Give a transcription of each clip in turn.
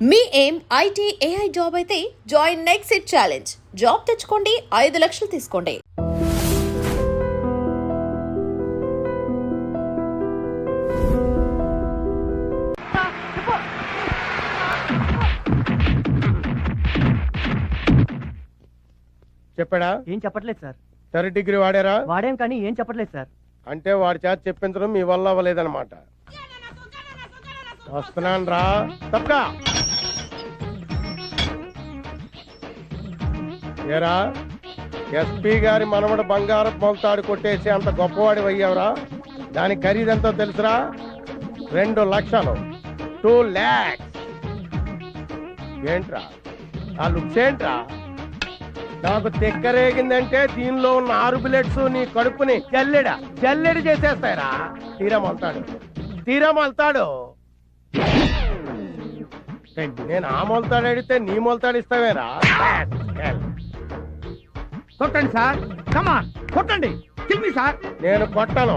మీ ఏం IT AI job అయితే join next it challenge. Job తెచ్చుకోండి, 5 లక్షలు తీసుకోండి. చెప్పాడా? ఏం చెప్పట్లేదు సార్. 3rd degree వాడారా? వాడేం కానీ ఏం చెప్పట్లేదు సార్. అంటే వాడి చేత చెప్పించడం మీ వల్ల అవ్వలేదన్నమాట. వస్తున్నాను రా. తప్పగా ఏరా, ఎస్పీ గారి మనవడు బంగారం మొలతాడు కొట్టేసి అంత గొప్పవాడి అయ్యావురా. దాని ఖరీదంతో తెలుసురా? 2 లక్షలు. 2 lakhs. ఏంట్రా ఆ లుక్స్ ఏంట్రా? నాకు తెక్కరేగిందంటే దీనిలో ఉన్న 6 బుల్లెట్స్ నీ కడుపుని జల్లెడి చేసేస్తాయరా. తీరా మొలతాడు. నేను ఆ మొలతాడు అడిగితే నీ మొలతాడు ఇస్తావేరా? కొట్టండి సార్, కమాన్ కొట్టండి, కిల్మి సార్. నేను కొట్టను,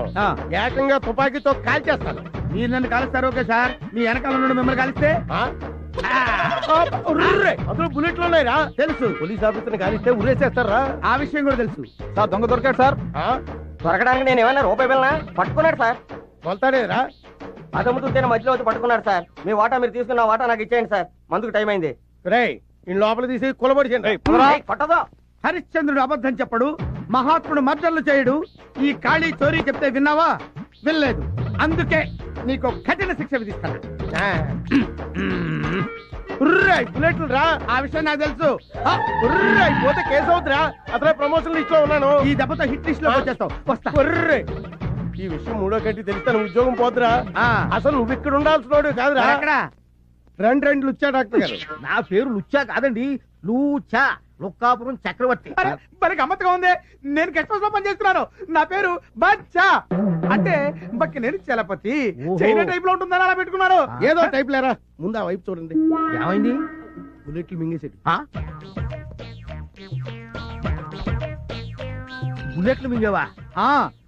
ఏకంగా తుపాకీతో కాల్చేస్తాను. మీరు నన్ను కాలుస్తారు ఓకే సార్, మీ వెనకాల నుండి మిమ్మల్ని కాలిస్తే? అందులో బుల్లెట్లు ఉన్నాయిరా. తెలుసు, పోలీస్ ఆఫీసర్ని కాలిస్తే ఉరేసేస్తారా? ఆ విషయం కూడా తెలుసు సార్. దొంగ దొరికాడు సార్. దొరకడానికి నేను ఏమైనా రూపాయి వెళ్ళినా పట్టుకున్నాడు సార్. మొలతాడేరా? అదమ్ముతుంటే మధ్యలో వచ్చి పట్టుకున్నాడు సార్. మీ వాటా మీరు తీసుకున్న వాటా నాకు ఇచ్చేయండి సార్, మందుకు టైం అయింది. రేయ్, ఈ లోపల తీసి కులబడి పట్టదో. హరిశ్చంద్రుడు అబద్ధం చెప్పడు, మహాత్ముడు మర్డర్లు చేయడు. ఈ ఖాళీ చోరీ చెప్తే విన్నావా? వినలేదు. అందుకే నీకు కఠిన శిక్ష విధిస్తాను. బుల్లెట్లు రా. ఆ విషయం నాకు తెలుసు. పోతే కేసు అవుతురా. అసలు ప్రమోషన్ లిస్ట్ లో ఉన్నాను. ఈ దెబ్బతో హిట్ లిస్ట్ లో వచ్చేస్తావు. వస్తా. ఈ విషయం 3వ కంటి తెలిస్తే ఉద్యోగం పోతురా. అసలు నువ్వు ఇక్కడ ఉండాల్సిన కాదురా. అక్కడ రెండు లుచ్చా డాక్టర్ గారు. నా పేరు లుచ్చా కాదండి, లూచా, లుక్కాపురం చక్రవర్తి. మరి గమ్మత్తుగా ఉంది. నేను గెస్ట్ హౌస్ లో పనిచేస్తున్నాను. నా పేరు బచ్చా, అంటే బక్కి నేను చలపతి. చైనా టైప్ లో ఉంటుందని అలా పెట్టుకున్నాను. ఏదో టైప్ లేరా. ముందు ఆ వైపు చూడండి. ఏమైంది? బుల్లెట్లు మింగేసేది. బుల్లెట్లు మింగేవా?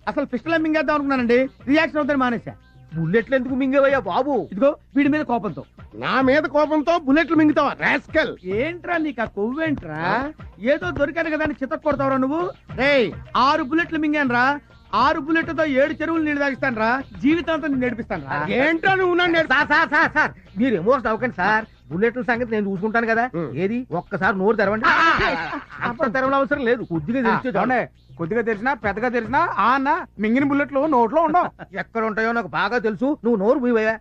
అసలు పిస్టల్ మింగేద్దాం అనుకున్నానండి, రియాక్షన్ అవుతాను మానేసా. బుల్లెట్లు ఎందుకు మింగేవయ్యా బాబు? ఇదిగో వీడి మీద కోపంతో. నా మీద కోపంతో బుల్లెట్లు మింగుతావా రాస్కల్? ఏంట్రా నీకు ఆ కొవ్వేంట్రా? ఏదో దొరికాను కదా అని చితక్ కొడతావురా నువ్వు. రేయ్, 6 బుల్లెట్లు మింగాను రా. 6 బుల్లెట్లతో 7 చెరువులు నీళ్ళు తాగిస్తాను రా. జీవితాంతం నేర్పిస్తాను రా. ఏంట్రా నువ్వు నన్ను? సార్ మీరు ఎమోషన్ అవ్వకండి సార్. బుల్లెట్ల సంగతి నేను చూసుకుంటాను కదా. ఏది ఒక్కసారి నోరు తెరవండి. అంత తెరవడం అవసరం లేదు, కొద్దిగా తెలిసి. కొద్దిగా తెరిచినా పెద్దగా తెరిచినా ఆ అన్న మింగిన బుల్లెట్లు నోట్లో ఉండవు. ఎక్కడ ఉంటాయో నాకు బాగా తెలుసు. నువ్వు నోరు మూయవయ్యా.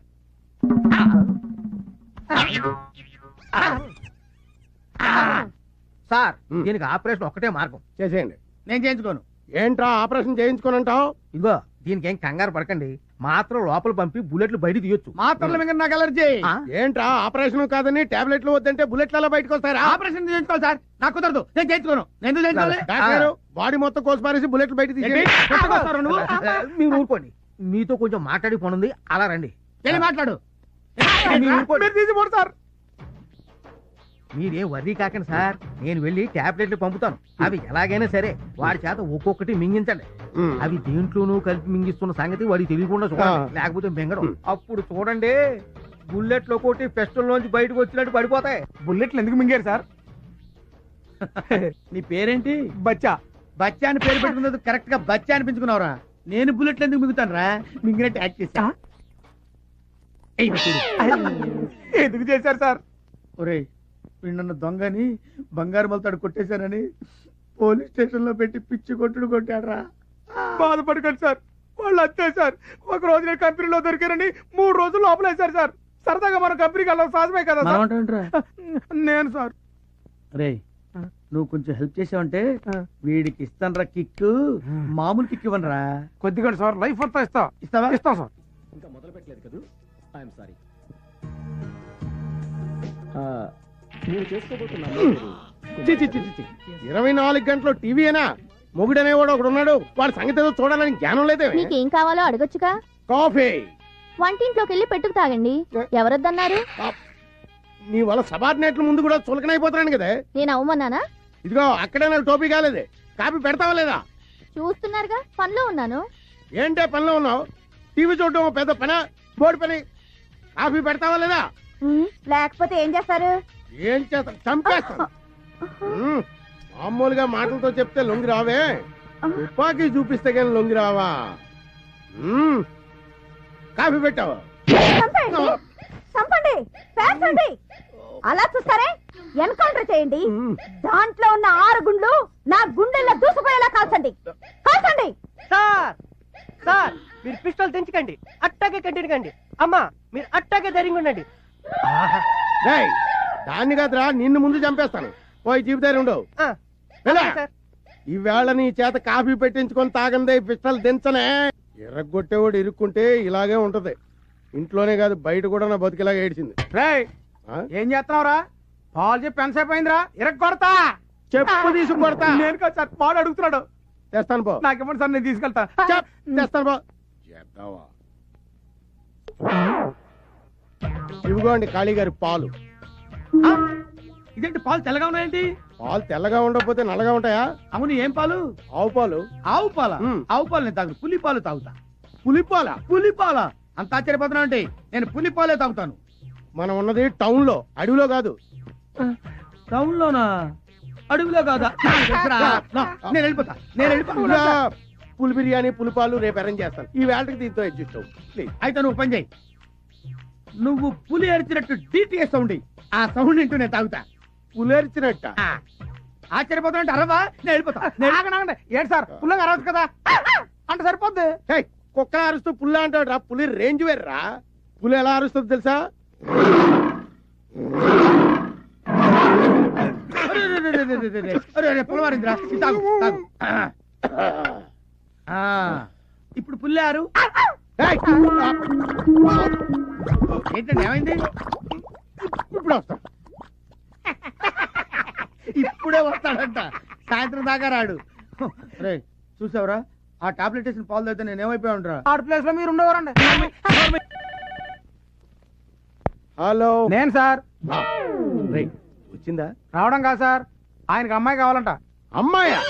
సార్, దీనికి ఆపరేషన్ ఒక్కటే మార్గం. చేసేయండి. నేను చేయించుకోను. ఏంట్రా ఆపరేషన్ చేయించుకోనంటావు? ఇదిగో దీనికి ఏం కంగారు పడకండి. మాత్రం లోపల పంపి బుల్లెట్లు బయట తీయొచ్చు. మాత్రలు మింగ నాకు అలర్జీ. ఏంట్రా ఆపరేషన్ కాదని టాబ్లెట్లు వద్దంటే బుల్లెట్లు అలా బయటకు వస్తారా? ఆపరేషన్ చేయించుకోవాలి సార్. నాకు కుదరదు, నేను చేయించుకోను. నేను చేయించుకోవాలి. బాడీ మొత్తం కోసి పారేసి బుల్లెట్లు బయట తీసి మీరు ఊరుకోండి. మీతో కొంచెం మాట్లాడి పోనుంది, అలా రండి. వెళ్ళి మాట్లాడు. తీసిపోడు సార్. మీరేం వర్రీ కాకండి సార్, నేను వెళ్ళి టాబ్లెట్లు పంపుతాను. అవి ఎలాగైనా సరే వాడి చేత ఒక్కొక్కటి మింగించండి. అవి దేంట్లోనూ కలిపి మింగిస్తున్న సంగతి వాడికి తెలియకుండా చూడండి, లేకపోతే మింగడం. అప్పుడు చూడండి, బుల్లెట్లు ఒకటి పెస్టల్ నుంచి బయటకు వచ్చినట్టు పడిపోతాయి. బుల్లెట్లు ఎందుకు మింగారు సార్? నీ పేరేంటి? బచ్చా. బచ్చా అని పేరు పెట్టుకున్నది కరెక్ట్ గా బచ్చా అనిపించుకున్నావురా. నేను బుల్లెట్లు ఎందుకు మింగుతాను రా? మింగినట్టు యాక్ట్ చేశా. ఎందుకు చేశారు సార్? ఒరే, వీళ్ళన్న దొంగని బంగారు మలతాడు కొట్టేశానని పోలీస్ స్టేషన్ లో పెట్టి పిచ్చి కొట్టుడు కొట్టాడరా. బాధపడకండి సార్, వాళ్ళు అంతే సార్. ఒక రోజు నేను కంపెనీలో దొరికారని 3 రోజులు లోపలేశారు సార్. సరదాగా మన కంపెనీకి వెళ్ళడం సాధమే కదా నేను సార్. రే, నువ్వు కొంచెం హెల్ప్ చేసావంటే వీడికి ఇస్తానరా కిక్. మామూలు కిక్ ఇవ్వనరా, కొద్దిగా సార్. లైఫ్ అంతా ఇస్తావా? ఇస్తాం సార్. ఇంకా మొదలు పెట్టలేదు కదా. I'm sorry. నేను చేసుకోబోతున్నాను. 24 గంటలు టీవీనా? మొగుడనేవాడు ఒకడు ఉన్నాడు, వాడి సంగతి ఏదో చూడాలని జ్ఞానం లేదే. మీకేం కావాలో అడగొచ్చుగా. కాఫీ వంటింట్లోకి వెళ్ళి పెట్టుకు తాగండి. ఎవరొద్దన్నారు? నీ వల్ల సబార్డినేట్ల ముందు కూడా చులకనైపోతున్నాను కదా. నేను అవమన్నానా? ఇదిగో అక్కడే నాకు టోపీ కాలేదే. కాఫీ పెడతావా లేదా? చూస్తున్నారుగా, పనిలో ఉన్నాను. ఏంటే పనిలో ఉన్నావు? టీవీ చూడటం పెద్ద పని, బోర్డు పని. కాఫీ పెడతావా లేదా? లేకపోతే ఏం చేస్తారు? ఏం చేస్తా, చంపేస్తాను. మామూలుగా మాటలతో చెప్తే లొంగి రావే, తుపాకీ చూపిస్తే కానీ లొంగి రావా? కాఫీ పెట్టావా? చంపండి, పేర్చండి. అలా చూస్తారే, ఎన్కౌంటర్ చేయండి. దాంట్లో ఉన్న 6 గుండ్లు నా గుండెల్లో దూసుకుపోయేలా కాల్చండి, కాల్చండి. సార్ సార్ మీరు పిస్టల్ తెంచకండి, అట్టాగే కంటిన్యూ కండి. అమ్మా మీరు అట్టాగే ధైర్యంగా ఉండండి. రేయ్, దాన్ని కాదురా, నిన్ను ముందు చంపేస్తాను. పోయి జీవితాలు ఉండవు. ఆ, వెళ్ళా. సార్ ఈవేళ నీ చేత కాఫీ పెట్టించుకొని తాగందే పిస్టల్ దించనే. ఎర్రగొట్టేవాడు ఇరుక్కుంటే ఇలాగే ఉంటది. ఇంట్లోనే కాదు బయట కూడా నా బతికిలాగా ఏడ్చింది. రేయ్, ఆ? ఏం చేస్తున్నావురా? పాలు చెప్పి ఎంతసేపు అయిందిరా? ఇరగొడతా. చెప్పు తీసుకు కొడతా. నేను కాదు సార్, పాలు అడుగుతున్నాడు. తెస్తాను పో. నాకేమన్నా సార్, నేను తీసుకెళ్తా. తెస్తాను పో. చేద్దావా? ఇవిగోండి కాళీ గారి పాలు. ఆ? ఇదేంటి పాలు తెల్లగా ఉన్నాయేంటి? పాలు తెల్లగా ఉండకపోతే నల్లగా ఉంటాయా? అవును, ఏం పాలు? ఆవు పాలు. ఆవు పాల? ఆవు పాలు నేను తాగు, పులి పాలు తాగుతా. పులిపాల. పులి పాల? అంత ఆశ్చర్యపోతున్నా అంటే నేను పులి పాలే తాగుతాను. మనం ఉన్నది టౌన్ లో, అడవిలో కాదు. టౌన్ లోనా? అడవిలో కాదా? నేను వెళ్ళిపోతా, నేను వెళ్ళిపోతా. పులి బిర్యానీ, పులిపాలు రేపు అరేంజ్ చేస్తాను. ఈ వేళకి దీంతో అడ్జస్ట్ అవ్వు ప్లీజ్. అయితే నువ్వు పని చేయి, నువ్వు పులి అరిచినట్టు డిటిఎస్ సౌండ్ ఇయ్యి. ఆ సౌండ్ వింటూ నేను తాగుతా. పులేర్చినట్ట. ఆశ్చర్యపోతున్నా అరవా, నేను వెళ్ళిపోతా. ఆగండి, ఏంటి సార్, పుల్లగా అరవచ్చు కదా అంటే సరిపోద్ది. కుక్క అరుస్తూ పుల్ల అంటాడు రా. పులి రేంజ్ వేర్రా. పులి ఎలా అరుస్తుంది తెలుసా? పులవారిందిరా, తాగు తాగు. ఇప్పుడు పుల్లారు ఏంటండి, ఏమైంది? ఇప్పుడు వస్తా. ఇప్పుడే వస్తాడంట, సాయంత్రం దాకా రాడు. రే చూసావురా, ఆ టాబ్లెట్ వేసిన పాలు అయితే నేను ఏమైపోయి ఉంటా. ఆడ ప్లేస్ లో మీరు ఉండేవారండి. హలో, నేను సార్. రేయ్, వచ్చిందా? రావడం కాదు సార్, ఆయనకి అమ్మాయి కావాలంట. అమ్మాయా?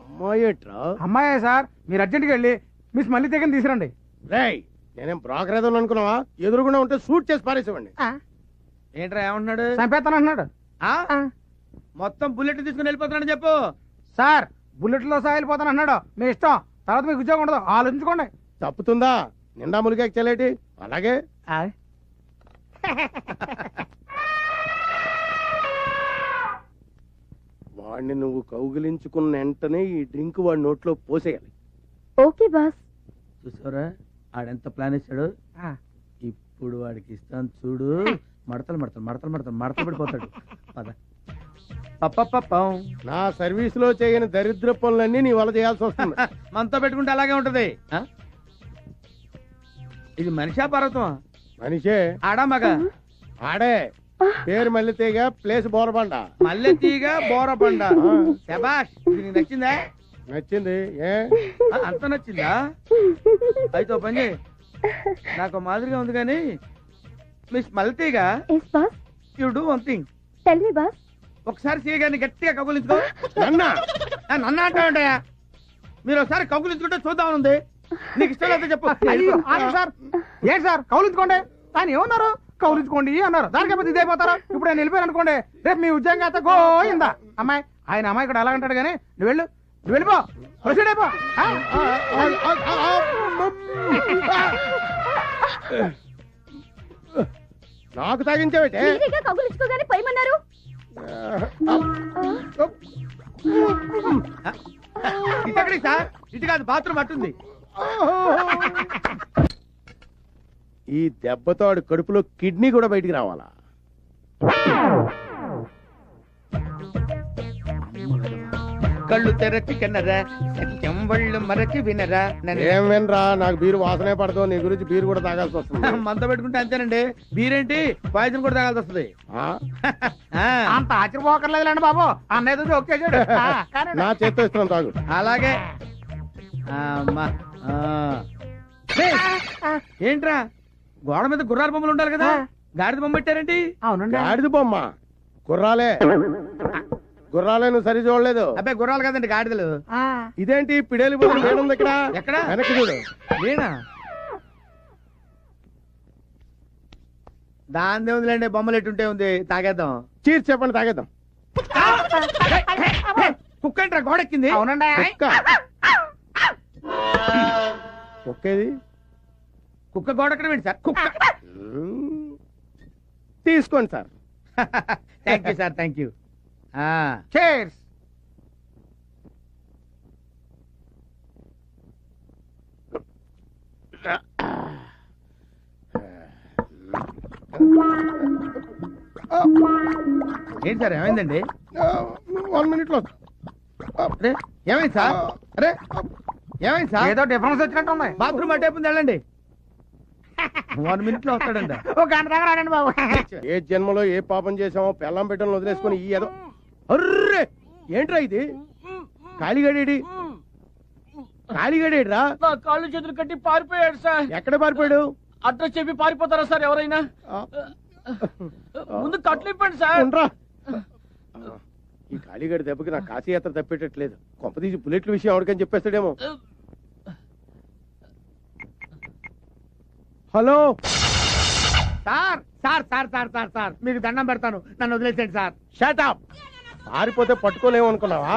అమ్మాయేట్రా? అమ్మాయే సార్, మీరు అర్జెంట్కి వెళ్ళి మిస్ మళ్ళీ తెగని తీసుకురండి. రేయ్, నేనేం బ్రోకర్ ఏదో అనుకున్నావా? ఎదురుగుండా ఉంటే షూట్ చేసి పారేసేవాడిని. ఏంట్రా, ఏమంటున్నాడు? చంపేస్తాను అంటున్నాడు. మొత్తం బుల్లెట్ తీసుకుని వెళ్ళిపోతున్నాడు చెప్పు. సార్, బుల్లెట్ లో సహా వెళ్ళిపోతాను అన్నాడు. మీ ఇష్టం, తర్వాత మీకు ఉద్యోగం ఉండదు, ఆలోచించుకోండి. తప్పుతుందా? నిండా ములిగా చెల్లేటి. అలాగే వాడిని నువ్వు కౌగిలించుకున్న వెంటనే ఈ డ్రింక్ వాడి నోట్లో పోసేయాలి. Okay boss. చూసారా ఆడెంత ప్లాన్ ఇచ్చాడు. ఇప్పుడు వాడికి ఇస్తాను చూడు. మడతలు మడతలు మడతలు మడతలు మడతలు పడిపోతాడు. పద. నా సర్వీస్ లో చేయని దరిద్ర పనులన్నీ నీ వల్ల చేయాల్సి వస్తుంది. మనతో పెట్టుకుంటే అలాగే ఉంటది. ఇది మనిషా పర్వతం? మనిషే. ఆడా మగ? ఆడే. పేరు మల్లెతీగ, ప్లేస్ బోరబండ. మల్లెతీగ, బోరబండ. శబాష్, ఇది నీకు నచ్చిందా? నచ్చింది. ఏ అంత నచ్చిందా? అయితే ఓ పని చేయి, నాకు మాదిరిగా ఉంది కానీ miss Malleteega, you do one thing. Tell me boss. ఒకసారి సీఏ గారిని గట్టిగా కౌగులించుకో. నన్నా నన్ను అంటావుంటాయా? మీరు ఒకసారి కౌగులించుకుంటే చూద్దామనుంది. నీకు ఇష్టం లేకపోతే చెప్పు. సార్ ఏంటి సార్, కౌలించుకోండి. ఆయన ఏమన్నారు? కౌలించుకోండి అన్నారు. దానికైపోతే ఇదే పోతారా? ఇప్పుడు నేను వెళ్ళిపోయాను అనుకోండి, రేపు మీ ఉద్యోగం అయితే గోయిందా. అమ్మాయి, ఆయన అమ్మాయి కూడా అలాగంటాడు కానీ నువ్వు వెళ్ళు, నువ్వు వెళ్ళిపో, ప్రొసీడ్ అయిపో. నాకు తాగించావేటే? కౌగులించుకోగానే పోయమన్నారు. ఇటెక్కడికి సార్? ఇటు కాదు, బాత్రూమ్ అట్టుంది. ఈ దెబ్బతో ఆడు కడుపులో కిడ్నీ కూడా బయటికి రావాలా? కళ్ళు తెరచి కన్నరా, సత్యం వళ్ళు మరచి వినరా. ఏం వినరా, నాకు బీరు వాసనే పడదు. నీ గురించి బీరు కూడా తాగాల్సి వస్తుంది. మంత పెట్టుకుంటే అంతేనండి. బీరేంటి, పాయసం కూడా తాగాల్సి వస్తుంది. అంత ఆశ్చర్యపోకర్లేదులేండి బాబు, అన్నయ్య ఓకే చూడు. నా చేత్తో ఇస్తున్నాను, తాగు. అలాగే. ఏంట్రా, గోడ మీద గుర్రాల బొమ్మలు ఉండాలి కదా, గాడిద బొమ్మ పెట్టారేంటి? అవునండి, గాడిద బొమ్మ. గుర్రాలే, గుర్రాలే. నువ్వు సరి చూడలేదు. అబ్బాయి, గుర్రాలు కదండి, గాడిదలు. ఇదేంటి పిడేలి బొమ్మ వేడుంది ఇక్కడ? ఎక్కడ? వెనక్కి చూడు. వీణా? దాని ఉందిలేండి, బొమ్మలు ఎట్టుంటే ఉంది, తాగేద్దాం. చీర్ చెప్పండి తాగేద్దాం. కుక్క ఏంట్రా గోడెక్కింది? అవునండి. ఒక్కేది కుక్క గోడెక్కడం ఏంటి సార్? కుక్క. తీసుకోండి sir. Thank you sir, thank you. Cheers. ఏంటి సార్ ఏమైందండి? 1 minute లో అరే ఏమైంది సార్? అరే ఏమైంది సార్? ఏదో డిఫరెన్స్ వచ్చినట్టు ఉంది. బాత్రూమ్ అట్టేపుంది, వెళ్ళండి. 1 minute లో వస్తాడండి. ఒక గంట దగ్గర ఆడండి బాబు. ఏ జన్మలో ఏ పాపం చేసామో పెళ్ళం బిడ్డలను వదిలేసుకుని ఈ ఏదో. అర్రే ఏంట్రా ఇది? కాళీగడేడి కాళీగడేడ్రా? నా కాళ్ళు చేతులు కట్టి పారిపోయాడు సార్. ఎక్కడ పారిపోయాడు? అడ్రస్ చెప్పి పారిపోతారా సార్ ఎవరైనా? ముందు కట్లు ఇప్పండి సార్. ఉండ్రా. ఈ కాళీగడి దెబ్బకి నా కాశీయాత్ర తప్పేటట్లేదు. కొంపతీసి బుల్లెట్ల విషయం ఎవరికని చెప్పేస్తాడేమో. Hello sir sir sir sir sir sir మీకు దండం పెడతాను, నన్ను వదిలేసేయండి సార్. షటప్. పారిపోతే పట్టుకోలేము అనుకున్నావా?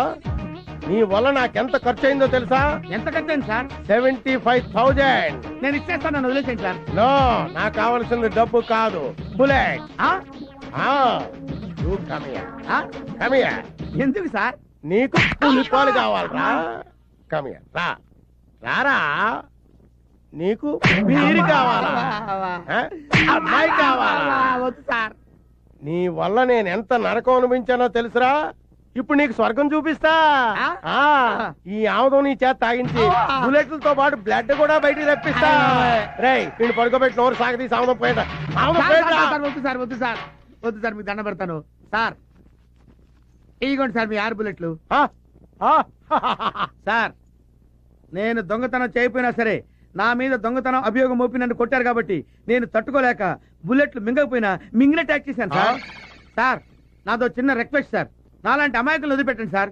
నీ వల్ల నాకెంత ఖర్చు అయిందో తెలుసా? ఎంత కట్టండి సార్? 75,000. నేను ఇచ్చేస్తాను, నన్ను వదిలేసేయండి సార్. నో, నాకు కావాల్సింది డబ్బు కాదు, బుల్లెట్. ఆ? ఆ? కమియా ఎందుకు సార్? నీకు పులిపాలు కావాలరా? కమియా రా. రారా. నీకు బీరు కావాలా? ఆ? అమ్మాయి కావాలా? వద్దు సార్. నీ వల్ల నేను ఎంత నరకం అనిపించానో తెలుసురా? ఇప్పుడు నీకు స్వర్గం చూపిస్తా. ఆ, ఈ ఆముదం నీ చేత తాగించి బుల్లెట్లతో పాటు బ్లడ్ కూడా బయటికి రప్పిస్తా. రేయ్ నేను పడుకోబెట్టి నోరు సాగదీసి ఆముదం పోయేట. ఆముదం సార్, పోయేట. సార్, వద్దు సార్, వద్దు సార్, వద్దు సార్, మీకు దండం పెడతాను సార్. ఇదిగోండి సార్ మీ 6 బుల్లెట్లు. సార్ నేను దొంగతనం చేయకపోయినా సరే నా మీద దొంగతనం అభియోగం మోపి నన్ను కొట్టారు కాబట్టి నేను తట్టుకోలేక బుల్లెట్లు మింగకపోయినా మింగిన ట్యాక్ చేశాను సార్. సార్ నాదో చిన్న రిక్వెస్ట్ సార్, నాలాంటి అమాయకులు వదిలిపెట్టండి సార్,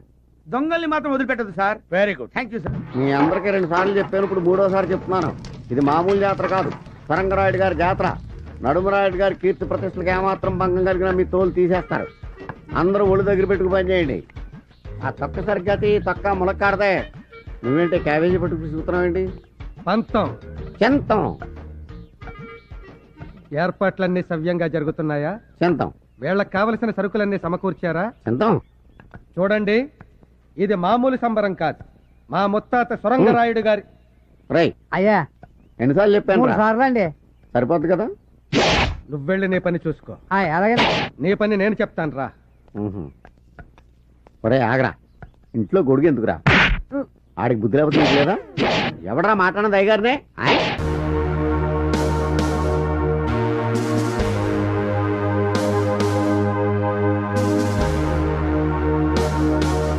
దొంగల్ని మాత్రం వదిలిపెట్టదు sir. Very good. Thank you sir. మీ అందరికీ 2 సార్లు చెప్పాను, ఇప్పుడు 3వ సారి చెప్తున్నాను. ఇది మామూలు జాతర కాదు, స్వరంగరాయుడు గారి జాతర. నడుమరాయుడు గారి కీర్తి ప్రతిష్టలకు ఏమాత్రం భంగం కలిగినా మీ తోలు తీసేస్తారు. అందరూ ఒళ్ళు దగ్గర పెట్టుకు పని చేయండి. ఆ తొక్క సరిగ్గాతి తొక్క ములక్కాడదే. నువ్వేంటి క్యాబేజీ పట్టుకు చూస్తున్నావు ఏంటి? పంతం. చెంతం ఏర్పాట్లన్నీ సవ్యంగా జరుగుతున్నాయా? చెంతం వీళ్ళకి కావలసిన సరుకులన్నీ సమకూర్చారా? చెంతం. చూడండి, ఇది మామూలు సంబరం కాదు, మా ముత్తాత సొరంగరాయుడు గారి. రై అయ్యా ఎన్నిసార్లు చెప్పాను? సార్లు అండి. సరిపోద్ది కదా? నువ్వెళ్ళి నీ పని చూసుకో. అలాగే నీ పని నేను చెప్తాను రా. ఒరే ఆగరా, ఇంట్లో గొడుగు ఎందుకురా? ఆడికి బుద్ధి లేకపోతే లేదా? ఎవడరా మాట్లాడినది అయ్యగారినే?